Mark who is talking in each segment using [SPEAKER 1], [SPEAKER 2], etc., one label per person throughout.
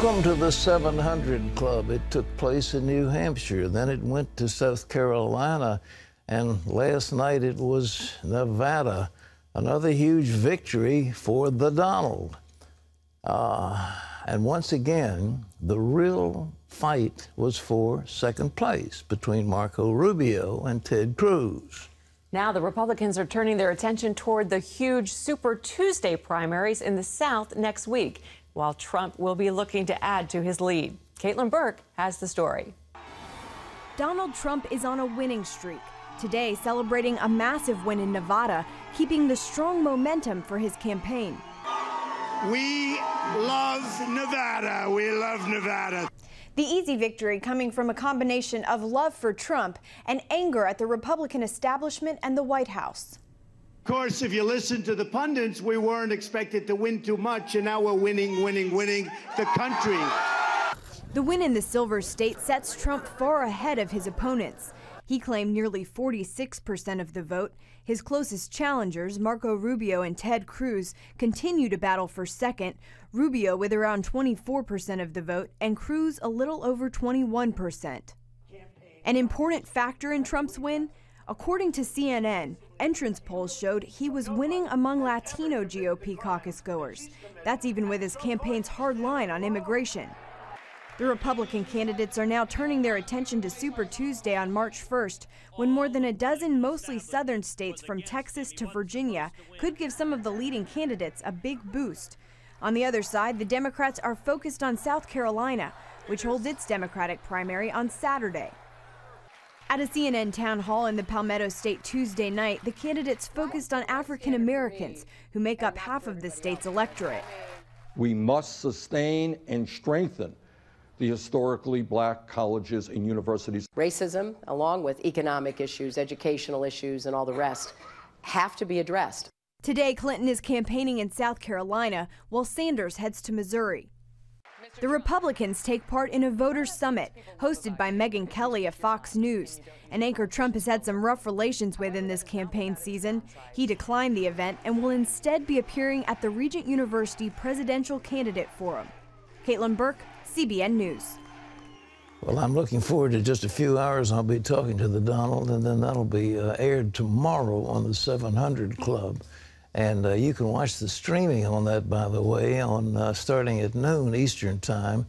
[SPEAKER 1] Welcome to the 700 Club. It took place in New Hampshire. Then it went to South Carolina. And last night it was Nevada. Another huge victory for the Donald. And once again, the real fight was for second place between Marco Rubio and Ted Cruz.
[SPEAKER 2] Now the Republicans are turning their attention toward the huge Super Tuesday primaries in the South next week, while Trump will be looking to add to his lead. Caitlin Burke has the story.
[SPEAKER 3] Donald Trump is on a winning streak, today celebrating a massive win in Nevada, keeping the strong momentum for his campaign.
[SPEAKER 4] We love Nevada. We love Nevada.
[SPEAKER 3] The easy victory coming from a combination of love for Trump and anger at the Republican establishment and the White House.
[SPEAKER 4] Of course, if you listen to the pundits, we weren't expected to win too much, and now we're winning the country.
[SPEAKER 3] The win in the Silver State sets Trump far ahead of his opponents. He claimed nearly 46% of the vote. His closest challengers, Marco Rubio and Ted Cruz, continue to battle for second. Rubio with around 24% of the vote and Cruz a little over 21%. An important factor in Trump's win? According to CNN, entrance polls showed he was winning among Latino GOP caucus goers. That's even with his campaign's hard line on immigration. The Republican candidates are now turning their attention to Super Tuesday on March 1st, when more than a dozen mostly southern states from Texas to Virginia could give some of the leading candidates a big boost. On the other side, the Democrats are focused on South Carolina, which holds its Democratic primary on Saturday. At a CNN town hall in the Palmetto State Tuesday night, the candidates focused on African Americans, who make up half of the state's electorate.
[SPEAKER 5] We must sustain and strengthen the historically black colleges and universities.
[SPEAKER 6] Racism, along with economic issues, educational issues, and all the rest, have to be addressed.
[SPEAKER 3] Today, Clinton is campaigning in South Carolina, while Sanders heads to Missouri. The Republicans take part in a voters' summit hosted by Megyn Kelly of Fox News. An anchor Trump has had some rough relations with in this campaign season. He declined the event and will instead be appearing at the Regent University Presidential Candidate Forum. Caitlin Burke, CBN News.
[SPEAKER 1] Well, I'm looking forward to just a few hours. I'll be talking to the Donald, and then that'll be aired tomorrow on the 700 Club. And you can watch the streaming on that, by the way, on starting at noon Eastern Time.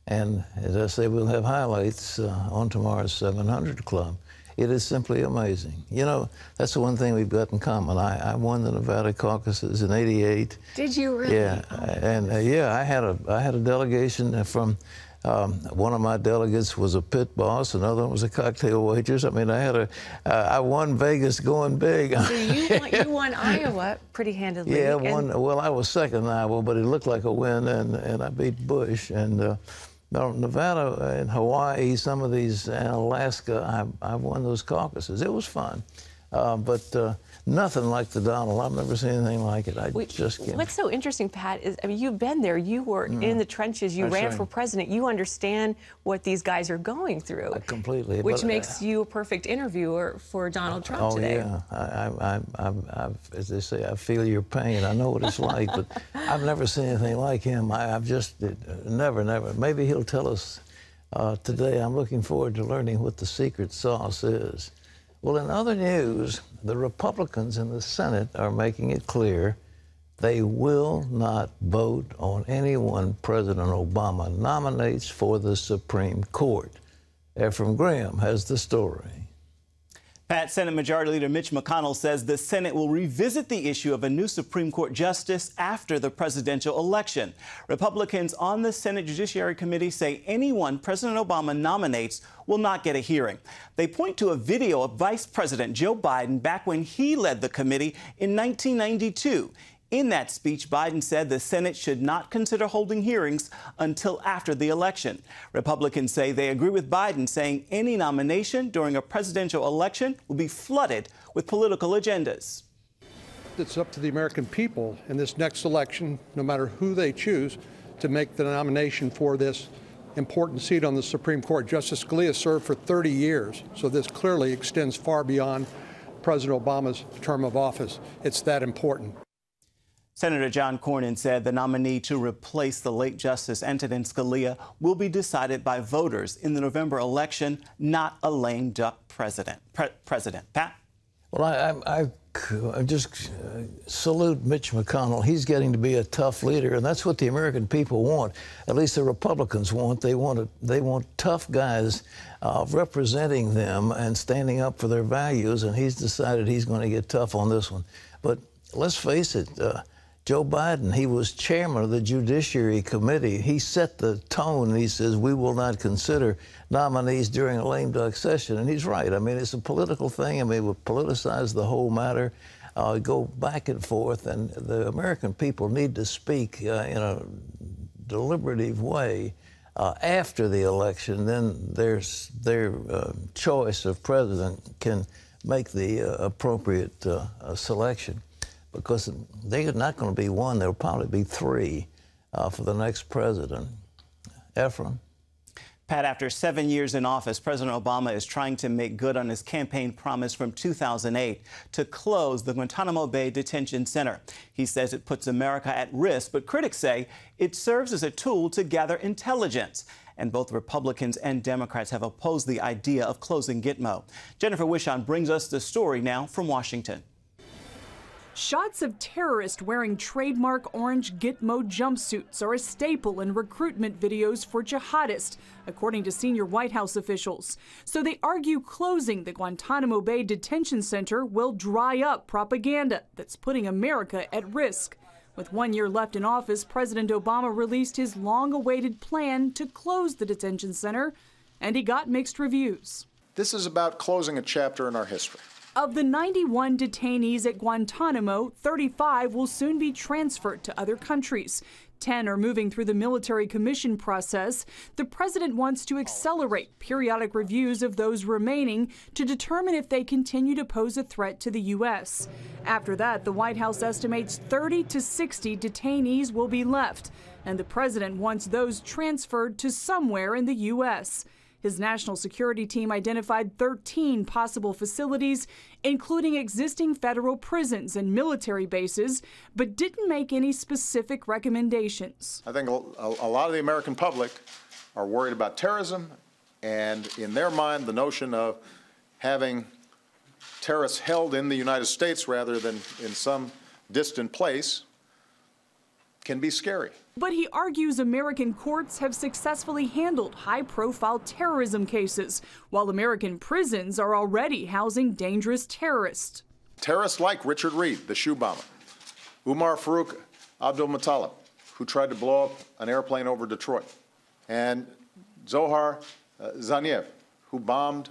[SPEAKER 1] And as I say, we'll have highlights on tomorrow's 700 Club. It is simply amazing. You know, that's the one thing we've got in common. I won the Nevada caucuses in '88.
[SPEAKER 2] Did you really?
[SPEAKER 1] Yeah, and yeah, I had a delegation from. One of my delegates was a pit boss. Another one was a cocktail waitress. I mean, I won Vegas going big.
[SPEAKER 2] So you won Iowa pretty handedly.
[SPEAKER 1] Yeah, well, I was second in Iowa, but it looked like a win, and I beat Bush. And Nevada and Hawaii, some of these, and Alaska, I won those caucuses. It was fun. But nothing like the Donald. I've never seen anything like it. I just can't.
[SPEAKER 2] What's so interesting, Pat, is, I mean, you've been there. You were in the trenches. You ran for president. You understand what these guys are going through.
[SPEAKER 1] Completely.
[SPEAKER 2] Which makes you a perfect interviewer for Donald Trump today.
[SPEAKER 1] Oh, yeah. As they say, I feel your pain. I know what it's like, but I've never seen anything like him. I've just never. Maybe he'll tell us today. I'm looking forward to learning what the secret sauce is. Well, in other news, the Republicans in the Senate are making it clear they will not vote on anyone President Obama nominates for the Supreme Court. Ephraim Graham has the story.
[SPEAKER 7] Pat, Senate Majority Leader Mitch McConnell says the Senate will revisit the issue of a new Supreme Court justice after the presidential election. Republicans on the Senate Judiciary Committee say anyone President Obama nominates will not get a hearing. They point to a video of Vice President Joe Biden back when he led the committee in 1992. In that speech, Biden said the Senate should not consider holding hearings until after the election. Republicans say they agree with Biden, saying any nomination during a presidential election will be flooded with political agendas.
[SPEAKER 8] It's up to the American people in this next election, no matter who they choose, to make the nomination for this important seat on the Supreme Court. Justice Scalia served for 30 years, so this clearly extends far beyond President Obama's term of office. It's that important.
[SPEAKER 7] Senator John Cornyn said the nominee to replace the late Justice Antonin Scalia will be decided by voters in the November election, not a lame duck president. Pat?
[SPEAKER 1] Well, I just salute Mitch McConnell. He's getting to be a tough leader, and that's what the American people want. At least the Republicans want. They want tough guys representing them and standing up for their values, and he's decided he's going to get tough on this one. But let's face it, Joe Biden, he was chairman of the Judiciary Committee. He set the tone, and he says, we will not consider nominees during a lame duck session. And he's right. I mean, it's a political thing. I mean, we politicize the whole matter, go back and forth, and the American people need to speak in a deliberative way after the election. Then their choice of president can make the appropriate selection. Because they're not going to be one, there'll probably be three for the next president. Ephraim?
[SPEAKER 7] Pat, after 7 years in office, President Obama is trying to make good on his campaign promise from 2008 to close the Guantanamo Bay Detention Center. He says it puts America at risk, but critics say it serves as a tool to gather intelligence. And both Republicans and Democrats have opposed the idea of closing Gitmo. Jennifer Wishon brings us the story now from Washington.
[SPEAKER 9] Shots of terrorists wearing trademark orange Gitmo jumpsuits are a staple in recruitment videos for jihadists, according to senior White House officials. So they argue closing the Guantanamo Bay Detention Center will dry up propaganda that's putting America at risk. With 1 year left in office, President Obama released his long-awaited plan to close the detention center, and he got mixed reviews.
[SPEAKER 10] This is about closing a chapter in our history.
[SPEAKER 9] Of the 91 detainees at Guantanamo, 35 will soon be transferred to other countries. 10 are moving through the military commission process. The president wants to accelerate periodic reviews of those remaining to determine if they continue to pose a threat to the U.S. After that, the White House estimates 30 to 60 detainees will be left, and the president wants those transferred to somewhere in the U.S. His national security team identified 13 possible facilities, including existing federal prisons and military bases, but didn't make any specific recommendations.
[SPEAKER 10] I think a lot of the American public are worried about terrorism, and in their mind, the notion of having terrorists held in the United States rather than in some distant place can be scary.
[SPEAKER 9] But he argues American courts have successfully handled high-profile terrorism cases, while American prisons are already housing dangerous terrorists.
[SPEAKER 10] Terrorists like Richard Reed, the shoe bomber, Umar Farouk Abdul-Muttalib, who tried to blow up an airplane over Detroit, and Zohar Zaniev, who bombed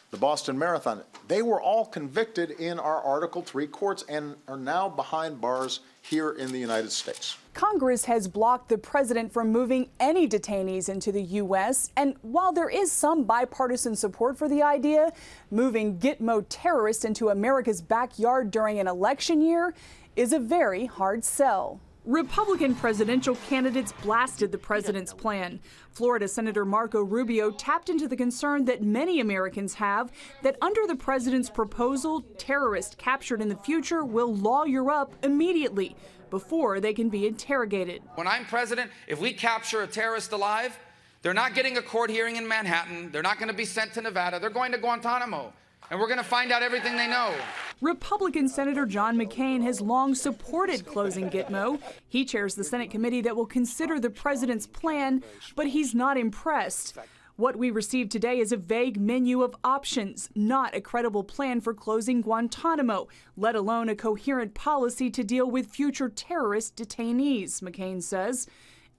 [SPEAKER 10] the Boston Marathon. They were all convicted in our Article III courts and are now behind bars here in the United States.
[SPEAKER 9] Congress has blocked the president from moving any detainees into the U.S., and while there is some bipartisan support for the idea, moving Gitmo terrorists into America's backyard during an election year is a very hard sell. Republican presidential candidates blasted the president's plan. Florida Senator Marco Rubio tapped into the concern that many Americans have that under the president's proposal, terrorists captured in the future will lawyer up immediately before they can be interrogated.
[SPEAKER 11] When I'm president, if we capture a terrorist alive, they're not getting a court hearing in Manhattan. They're not going to be sent to Nevada. They're going to Guantanamo. And we're going to find out everything they know.
[SPEAKER 9] Republican Senator John McCain has long supported closing Gitmo. He chairs the Senate committee that will consider the president's plan, but he's not impressed. What we received today is a vague menu of options, not a credible plan for closing Guantanamo, let alone a coherent policy to deal with future terrorist detainees, McCain says.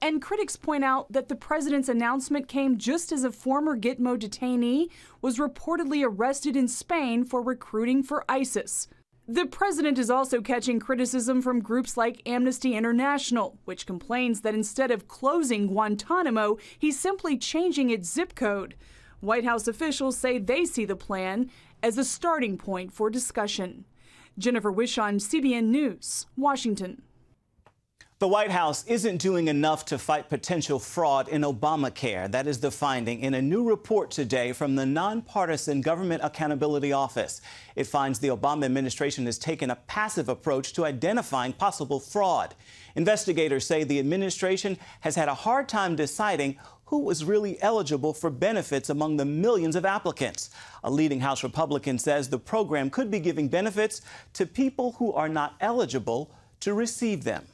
[SPEAKER 9] And critics point out that the president's announcement came just as a former Gitmo detainee was reportedly arrested in Spain for recruiting for ISIS. The president is also catching criticism from groups like Amnesty International, which complains that instead of closing Guantanamo, he's simply changing its zip code. White House officials say they see the plan as a starting point for discussion. Jennifer Wishon, CBN News, Washington.
[SPEAKER 7] The White House isn't doing enough to fight potential fraud in Obamacare. That is the finding in a new report today from the nonpartisan Government Accountability Office. It finds the Obama administration has taken a passive approach to identifying possible fraud. Investigators say the administration has had a hard time deciding who was really eligible for benefits among the millions of applicants. A leading House Republican says the program could be giving benefits to people who are not eligible to receive them.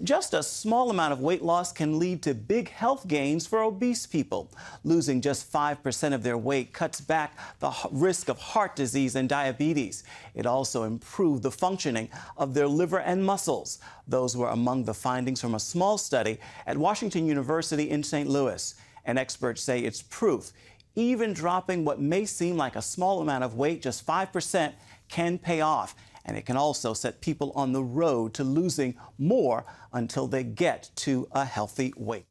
[SPEAKER 7] Just a small amount of weight loss can lead to big health gains for obese people. Losing just 5% of their weight cuts back the risk of heart disease and diabetes. It also improved the functioning of their liver and muscles. Those were among the findings from a small study at Washington University in St. Louis. And experts say it's proof. Even dropping what may seem like a small amount of weight, just 5%, can pay off. And it can also set people on the road to losing more until they get to a healthy weight.